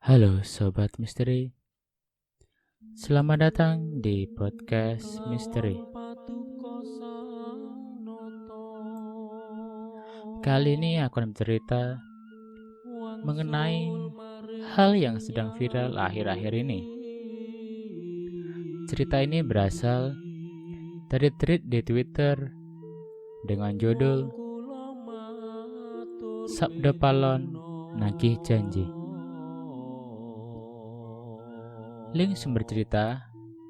Halo Sobat Misteri, selamat datang di podcast Misteri. Kali ini aku akan bercerita mengenai hal yang sedang viral akhir-akhir ini. Cerita ini berasal dari thread di Twitter dengan judul Sabda Palon Nagih Janji. Link sumber cerita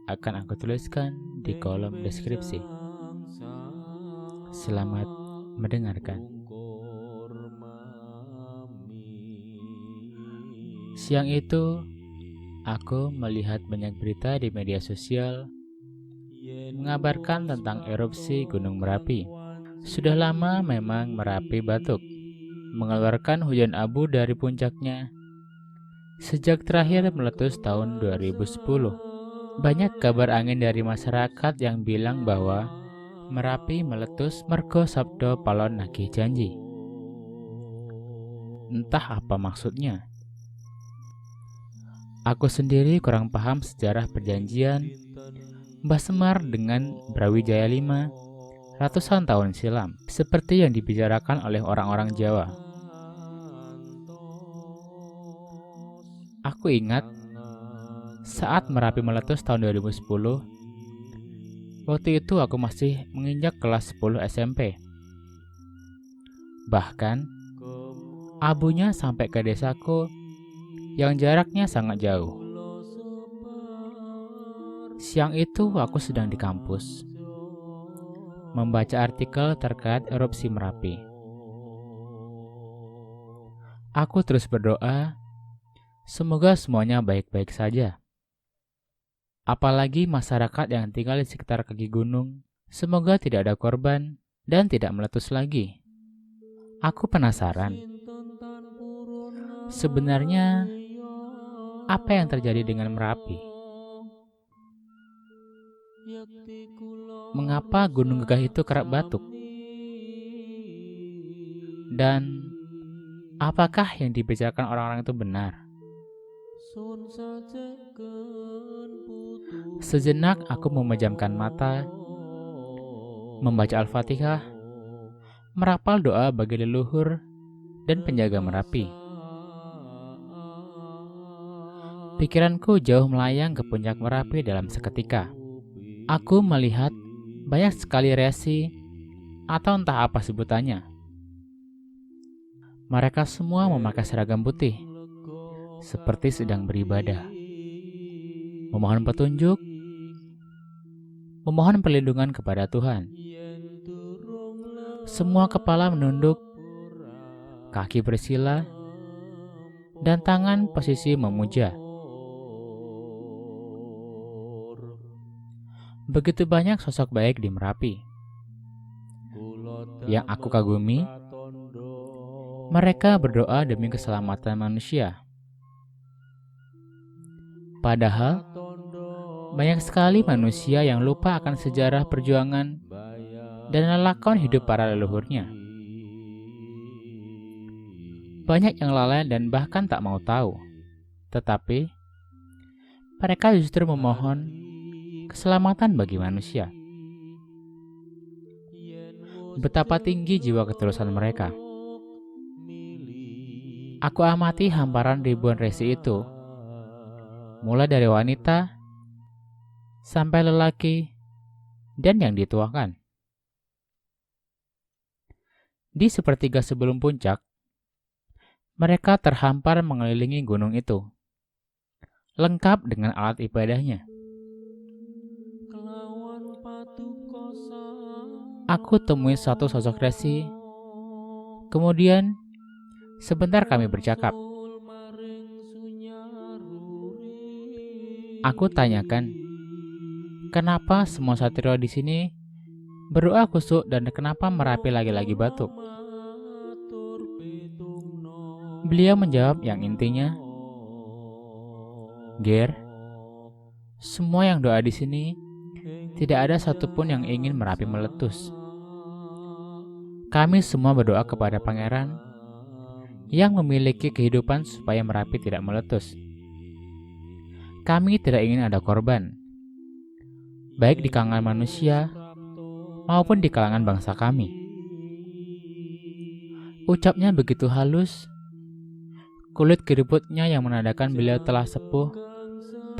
akan aku tuliskan di kolom deskripsi. Selamat mendengarkan. Siang itu, aku melihat banyak berita di media sosial mengabarkan tentang erupsi Gunung Merapi. Sudah lama memang Merapi batuk, mengeluarkan hujan abu dari puncaknya. Sejak terakhir meletus tahun 2010, banyak kabar angin dari masyarakat yang bilang bahwa Merapi meletus mergo Sabda Palon Nagih Janji. Entah apa maksudnya. Aku sendiri kurang paham sejarah perjanjian Mbah Semar dengan Brawijaya V ratusan tahun silam, seperti yang dibicarakan oleh orang-orang Jawa. Aku ingat saat Merapi meletus tahun 2010, waktu itu aku masih menginjak kelas 10 SMP. Bahkan, abunya sampai ke desaku yang jaraknya sangat jauh. Siang itu aku sedang di kampus, membaca artikel terkait erupsi Merapi. Aku terus berdoa, semoga semuanya baik-baik saja. Apalagi masyarakat yang tinggal di sekitar kaki gunung, semoga tidak ada korban dan tidak meletus lagi. Aku penasaran, sebenarnya apa yang terjadi dengan Merapi? Mengapa Gunung Gegah itu kerap batuk? Dan apakah yang dibicarakan orang-orang itu benar? Sejenak aku memejamkan mata, membaca Al-Fatihah, merapal doa bagi leluhur dan penjaga Merapi. Pikiranku jauh melayang ke puncak Merapi dalam seketika. Aku melihat banyak sekali resi atau entah apa sebutannya. Mereka semua memakai seragam putih, seperti sedang beribadah, memohon petunjuk, memohon perlindungan kepada Tuhan. Semua kepala menunduk, kaki bersila, dan tangan posisi memuja. Begitu banyak sosok baik di Merapi. Yang aku kagumi, mereka berdoa demi keselamatan manusia. Padahal, banyak sekali manusia yang lupa akan sejarah perjuangan dan lakon hidup para leluhurnya. Banyak yang lalai dan bahkan tak mau tahu. Tetapi, mereka justru memohon keselamatan bagi manusia. Betapa tinggi jiwa ketulusan mereka. Aku amati hamparan ribuan resi itu, mulai dari wanita sampai lelaki dan yang dituakan. Di sepertiga sebelum puncak, mereka terhampar mengelilingi gunung itu, lengkap dengan alat ibadahnya. Aku temui satu sosok resi, kemudian sebentar kami bercakap. Aku tanyakan, kenapa semua satrio di sini berdoa khusyuk dan kenapa Merapi lagi-lagi batuk? Beliau menjawab yang intinya, "Ger, semua yang doa di sini tidak ada satupun yang ingin Merapi meletus. Kami semua berdoa kepada Pangeran yang memiliki kehidupan supaya Merapi tidak meletus. Kami tidak ingin ada korban, baik di kalangan manusia maupun di kalangan bangsa kami. Ucapnya begitu halus, kulit keriputnya yang menandakan beliau telah sepuh,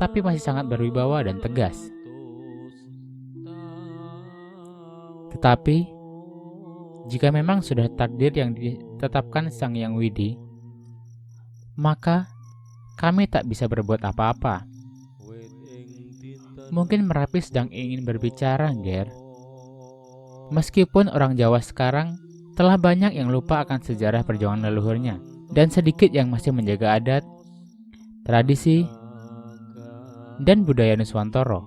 tapi masih sangat berwibawa dan tegas. Tetapi, jika memang sudah takdir yang ditetapkan Sang Hyang Widi, maka kami tak bisa berbuat apa-apa. Mungkin Merapi sedang ingin berbicara, Ger. Meskipun orang Jawa sekarang telah banyak yang lupa akan sejarah perjuangan leluhurnya, dan sedikit yang masih menjaga adat, tradisi, dan budaya Nuswantoro.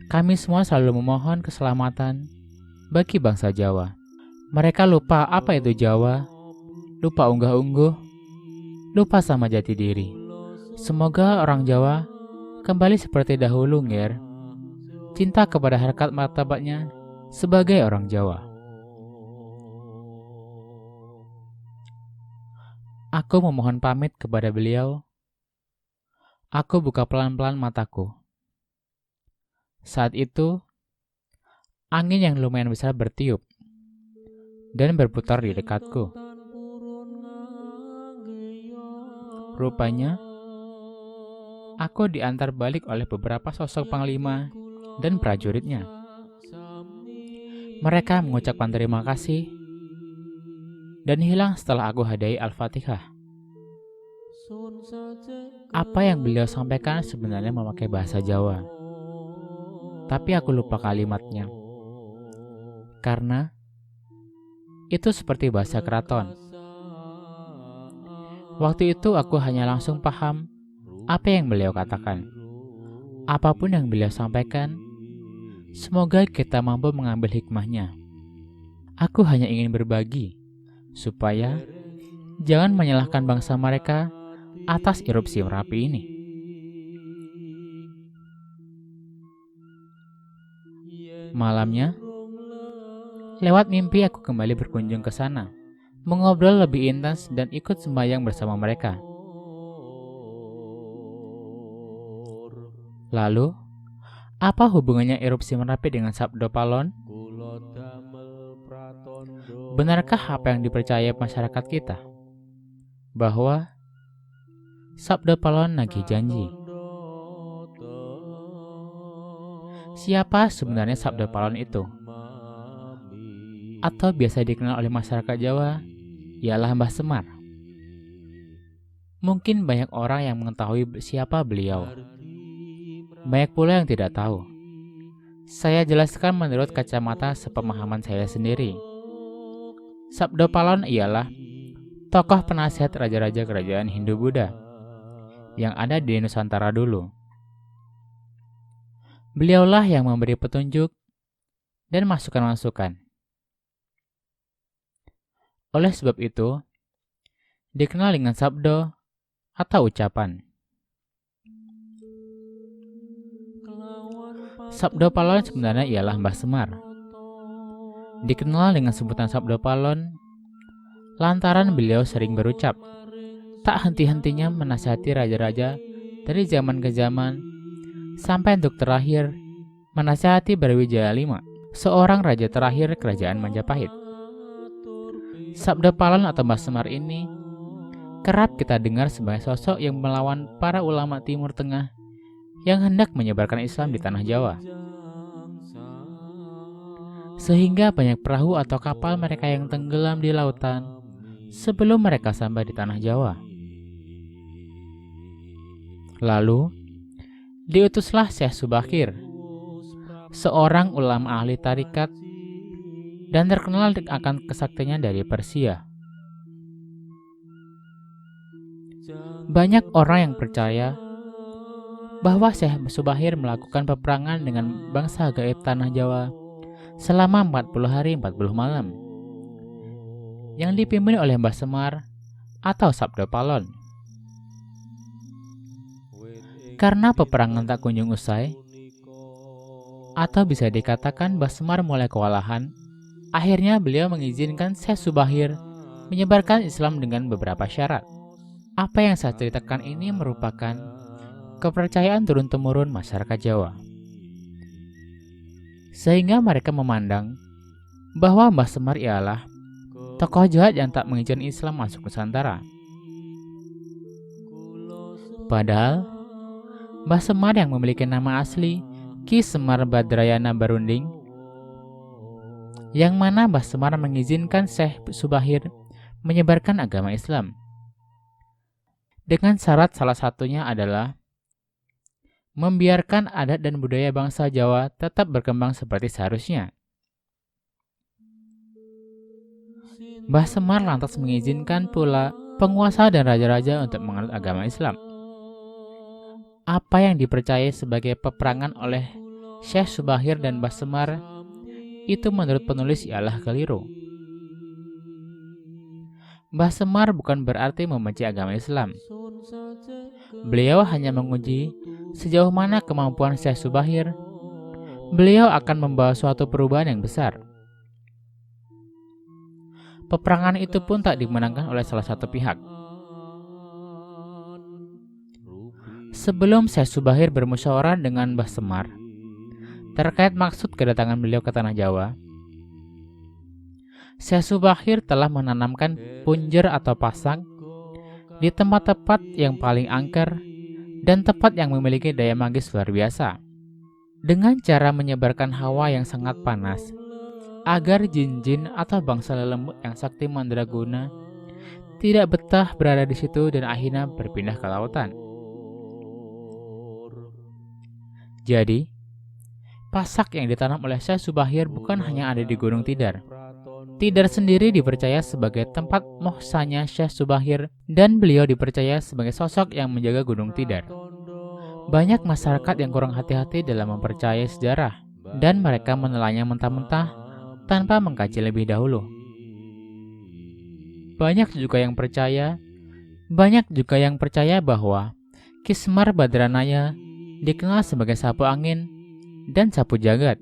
Kami semua selalu memohon keselamatan bagi bangsa Jawa. Mereka lupa apa itu Jawa, lupa unggah-ungguh, lupa sama jati diri. Semoga orang Jawa kembali seperti dahulu, Nger. Cinta kepada harkat martabatnya sebagai orang Jawa. Aku memohon pamit kepada beliau. Aku buka pelan-pelan mataku. Saat itu, angin yang lumayan besar bertiup dan berputar di dekatku. Rupanya, aku diantar balik oleh beberapa sosok panglima dan prajuritnya. Mereka mengucapkan terima kasih dan hilang setelah aku hadiahi Al-Fatihah. Apa yang beliau sampaikan sebenarnya memakai bahasa Jawa, tapi aku lupa kalimatnya, karena itu seperti bahasa keraton. Waktu itu aku hanya langsung paham apa yang beliau katakan. Apapun yang beliau sampaikan, semoga kita mampu mengambil hikmahnya. Aku hanya ingin berbagi, supaya jangan menyalahkan bangsa mereka atas erupsi Merapi ini. Malamnya, lewat mimpi aku kembali berkunjung ke sana, mengobrol lebih intens dan ikut sembahyang bersama mereka. Lalu, apa hubungannya erupsi Merapi dengan Sabdo Palon? Benarkah apa yang dipercaya masyarakat kita? Bahwa Sabdo Palon nagih janji. Siapa sebenarnya Sabdo Palon itu? Atau biasa dikenal oleh masyarakat Jawa, ialah Mbah Semar. Mungkin banyak orang yang mengetahui siapa beliau. Banyak pula yang tidak tahu. Saya jelaskan menurut kacamata sepemahaman saya sendiri. Sabdo Palon ialah tokoh penasihat raja-raja kerajaan Hindu-Buddha yang ada di Nusantara dulu. Beliaulah yang memberi petunjuk dan masukan-masukan. Oleh sebab itu, dikenal dengan sabdo atau ucapan. Sabdo Palon sebenarnya ialah Mbah Semar. Dikenal dengan sebutan Sabdo Palon lantaran beliau sering berucap, tak henti-hentinya menasihati raja-raja dari zaman ke zaman, sampai untuk terakhir menasihati Brawijaya V, seorang raja terakhir kerajaan Majapahit. Sabdo Palon atau Mbah Semar ini kerap kita dengar sebagai sosok yang melawan para ulama Timur Tengah yang hendak menyebarkan Islam di tanah Jawa. Sehingga banyak perahu atau kapal mereka yang tenggelam di lautan sebelum mereka sampai di tanah Jawa. Lalu, diutuslah Syekh Subakir, seorang ulama ahli tarikat dan terkenal akan kesaktiannya dari Persia. Banyak orang yang percaya bahwa Syekh Subakir melakukan peperangan dengan bangsa gaib tanah Jawa selama 40 hari 40 malam yang dipimpin oleh Mbah Semar atau Sabdo Palon. Karena peperangan tak kunjung usai, atau bisa dikatakan Mbah Semar mulai kewalahan, akhirnya beliau mengizinkan Syekh Subakir menyebarkan Islam dengan beberapa syarat. Apa yang saya ceritakan ini merupakan kepercayaan turun-temurun masyarakat Jawa. Sehingga mereka memandang bahwa Mbah Semar ialah tokoh jahat yang tak mengizinkan Islam masuk Nusantara. Padahal Mbah Semar yang memiliki nama asli Ki Semar Badrayana Barunding, yang mana Mbah Semar mengizinkan Syekh Subahir menyebarkan agama Islam. Dengan syarat salah satunya adalah membiarkan adat dan budaya bangsa Jawa tetap berkembang seperti seharusnya. Mbah Semar lantas mengizinkan pula penguasa dan raja-raja untuk menganut agama Islam. Apa yang dipercayai sebagai peperangan oleh Syekh Subahir dan Mbah Semar itu menurut penulis ialah keliru. Mbah Semar bukan berarti membenci agama Islam. Beliau hanya menguji sejauh mana kemampuan Syekh Subahir. Beliau akan membawa suatu perubahan yang besar. Peperangan itu pun tak dimenangkan oleh salah satu pihak. Sebelum Syekh Subahir bermusyawarah dengan Mbah Semar terkait maksud kedatangan beliau ke tanah Jawa, Syekh Subahir telah menanamkan punjer atau pasang di tempat-tempat yang paling angker dan tempat yang memiliki daya magis luar biasa, dengan cara menyebarkan hawa yang sangat panas agar jin-jin atau bangsa lelembut yang sakti mandraguna tidak betah berada di situ dan akhirnya berpindah ke lautan. Jadi, pasak yang ditanam oleh Syekh Subahir bukan hanya ada di Gunung Tidar. Tidar sendiri dipercaya sebagai tempat mohsanya Syekh Subahir dan beliau dipercaya sebagai sosok yang menjaga Gunung Tidar. Banyak masyarakat yang kurang hati-hati dalam mempercayai sejarah dan mereka menelannya mentah-mentah tanpa mengkaji lebih dahulu. Banyak juga yang percaya bahwa Ki Semar Badranaya dikenal sebagai sapu angin dan sapu jagat.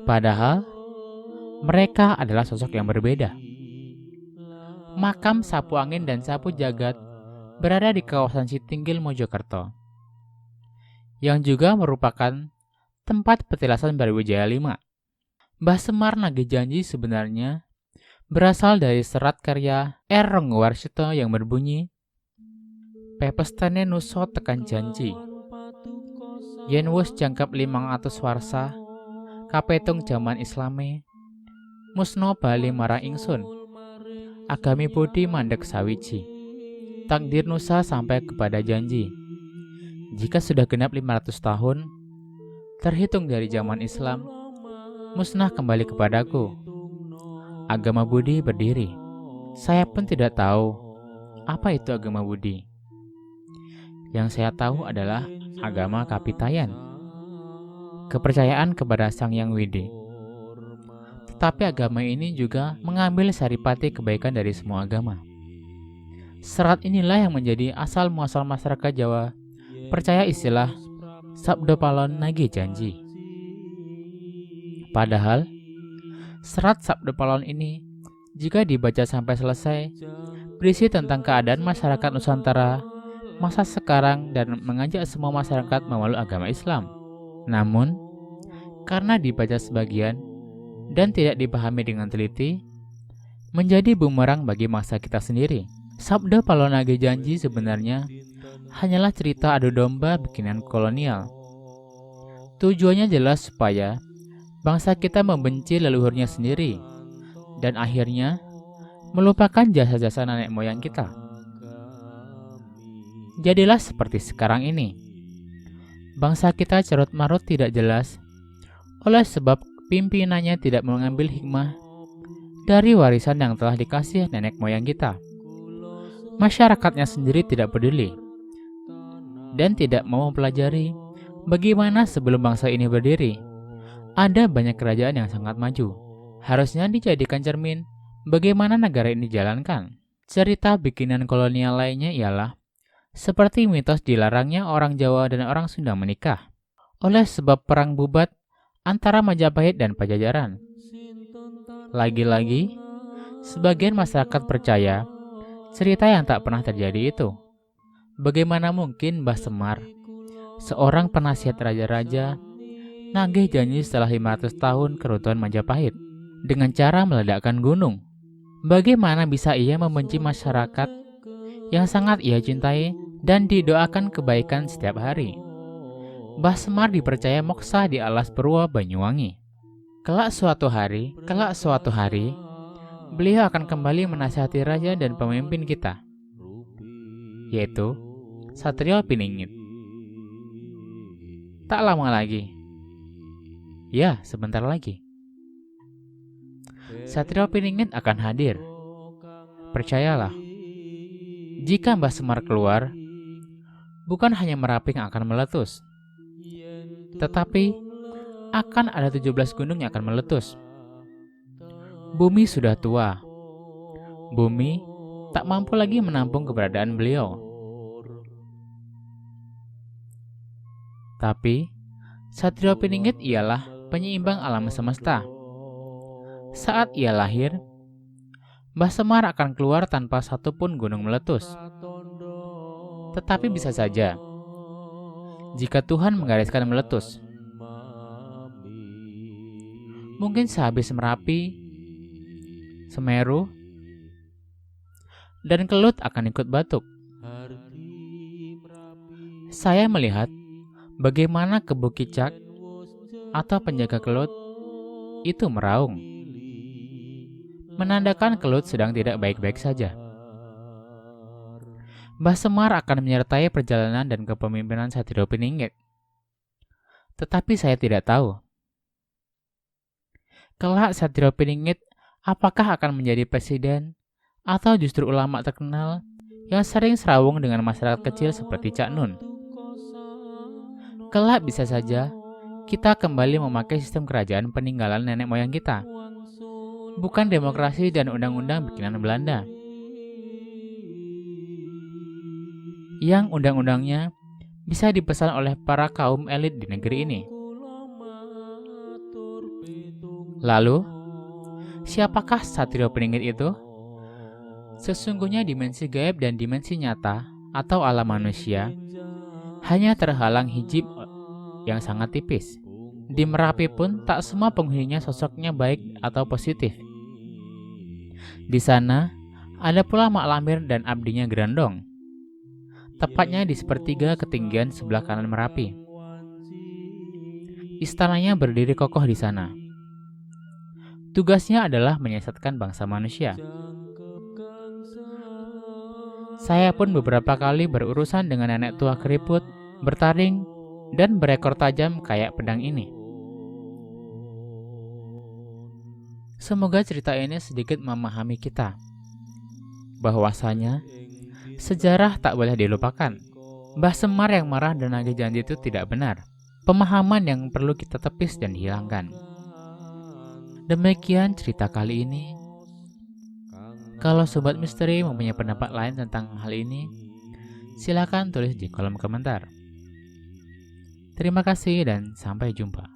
Padahal mereka adalah sosok yang berbeda. Makam sapu angin dan sapu jagat berada di kawasan Sitinggil, Mojokerto, yang juga merupakan tempat petilasan Brawijaya V. Mbah Semar Nagih Janji sebenarnya berasal dari serat karya R. Ranggawarsita yang berbunyi, "Pepestane nusa tekan janji, yen wis jangkep 500 warsa, kapetung jaman Islame, musna bali marang ingsun, agami budi mandek sawiji, takdir nusa sampai kepada janji. Jika sudah genap 500 tahun, terhitung dari zaman Islam, musnah kembali kepadaku. Agama budi berdiri. Saya pun tidak tahu apa itu agama budi. Yang saya tahu adalah agama Kapitayan, kepercayaan kepada Sang Hyang Widi. Tetapi agama ini juga mengambil saripati kebaikan dari semua agama. Serat inilah yang menjadi asal muasal masyarakat Jawa percaya istilah Sabda Palon Nagih Janji. Padahal, serat Sabda Palon ini jika dibaca sampai selesai, berisi tentang keadaan masyarakat Nusantara masa sekarang dan mengajak semua masyarakat memeluk agama Islam. Namun, karena dibaca sebagian dan tidak dipahami dengan teliti, menjadi bumerang bagi masa kita sendiri. Sabda Palon Nagih Janji sebenarnya hanyalah cerita adu domba bikinan kolonial. Tujuannya jelas supaya bangsa kita membenci leluhurnya sendiri dan akhirnya melupakan jasa-jasa nenek moyang kita. Jadilah seperti sekarang ini. Bangsa kita carut-marut tidak jelas oleh sebab pimpinannya tidak mengambil hikmah dari warisan yang telah dikasih nenek moyang kita. Masyarakatnya sendiri tidak peduli dan tidak mau mempelajari bagaimana sebelum bangsa ini berdiri. Ada banyak kerajaan yang sangat maju. Harusnya dijadikan cermin bagaimana negara ini dijalankan. Cerita bikinan kolonial lainnya ialah seperti mitos dilarangnya orang Jawa dan orang Sunda menikah oleh sebab perang bubat antara Majapahit dan Pajajaran. Lagi-lagi, sebagian masyarakat percaya cerita yang tak pernah terjadi itu. Bagaimana mungkin Mbah Semar, seorang penasihat raja-raja, nagih janji setelah 500 tahun keruntuhan Majapahit dengan cara meledakkan gunung? Bagaimana bisa ia membenci masyarakat yang sangat ia cintai dan didoakan kebaikan setiap hari? Mbah Semar dipercaya moksa di alas Purwo Banyuwangi. Kelak suatu hari, beliau akan kembali menasihati raja dan pemimpin kita, yaitu Satrio Piningit. Tak lama lagi, ya sebentar lagi, Satrio Piningit akan hadir. Percayalah, jika Mbah Semar keluar, bukan hanya Merapi yang akan meletus, tetapi akan ada 17 gunung yang akan meletus. Bumi sudah tua. Bumi tak mampu lagi menampung keberadaan beliau. Tapi, Satrio Piningit ialah penyeimbang alam semesta. Saat ia lahir, Mbah Semar akan keluar tanpa satupun gunung meletus. Tetapi bisa saja, jika Tuhan menggariskan meletus, mungkin sehabis Merapi, Semeru, dan Kelut akan ikut batuk. Saya melihat bagaimana Kebo Kicak atau penjaga Kelut itu meraung, menandakan Kelut sedang tidak baik-baik saja. Mbah Semar akan menyertai perjalanan dan kepemimpinan Satrio Piningit. Tetapi saya tidak tahu, kelak Satrio Piningit apakah akan menjadi presiden atau justru ulama terkenal yang sering serawung dengan masyarakat kecil seperti Cak Nun. Kelak bisa saja kita kembali memakai sistem kerajaan peninggalan nenek moyang kita, bukan demokrasi dan undang-undang bikinan Belanda, yang undang-undangnya bisa dipesan oleh para kaum elit di negeri ini. Lalu, siapakah Satrio Piningit itu? Sesungguhnya dimensi gaib dan dimensi nyata atau alam manusia hanya terhalang hijab yang sangat tipis. Di Merapi pun tak semua penghuninya sosoknya baik atau positif. Di sana ada pula Mak Lampir dan abdinya Grandong, tepatnya di sepertiga ketinggian sebelah kanan Merapi. Istananya berdiri kokoh di sana. Tugasnya adalah menyesatkan bangsa manusia. Saya pun beberapa kali berurusan dengan nenek tua keriput, bertaring, dan berekor tajam kayak pedang ini. Semoga cerita ini sedikit memahami kita, bahwasanya sejarah tak boleh dilupakan. Mbah Semar yang marah dan nagih janji itu tidak benar. Pemahaman yang perlu kita tepis dan dihilangkan. Demikian cerita kali ini. Kalau Sobat Misteri mempunyai pendapat lain tentang hal ini, silakan tulis di kolom komentar. Terima kasih dan sampai jumpa.